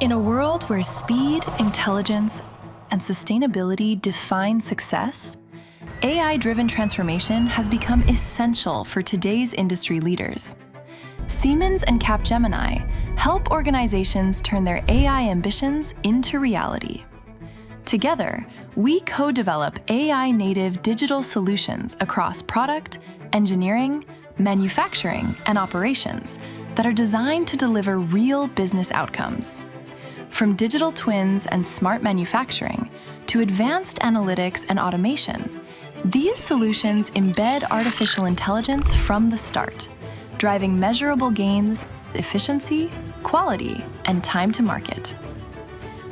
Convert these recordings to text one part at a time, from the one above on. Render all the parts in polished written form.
In a world where speed, intelligence, and sustainability define success, AI-driven transformation has become essential for today's industry leaders. Siemens and Capgemini help organizations turn their AI ambitions into reality. Together, we co-develop AI-native digital solutions across product, engineering, manufacturing, and operations that are designed to deliver real business outcomes. From digital twins and smart manufacturing to advanced analytics and automation, these solutions embed artificial intelligence from the start, driving measurable gains in efficiency, quality, and time to market.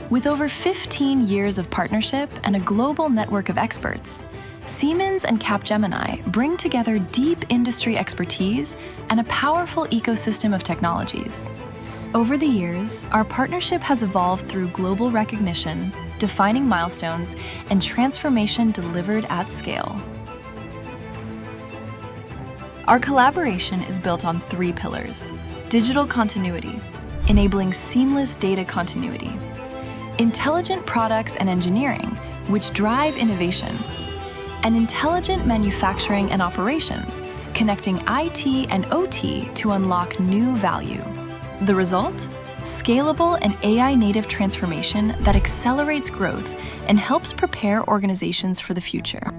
With over 15 years of partnership and a global network of experts, Siemens and Capgemini bring together deep industry expertise and a powerful ecosystem of technologies. Over the years, our partnership has evolved through global recognition, defining milestones, and transformation delivered at scale. Our collaboration is built on 3 pillars: digital continuity, enabling seamless data continuity; intelligent products and engineering, which drive innovation; and intelligent manufacturing and operations, connecting IT and OT to unlock new value. The result? Scalable and AI-native transformation that accelerates growth and helps prepare organizations for the future.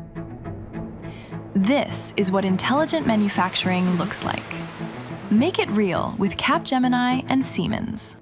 This is what intelligent manufacturing looks like. Make it real with Capgemini and Siemens.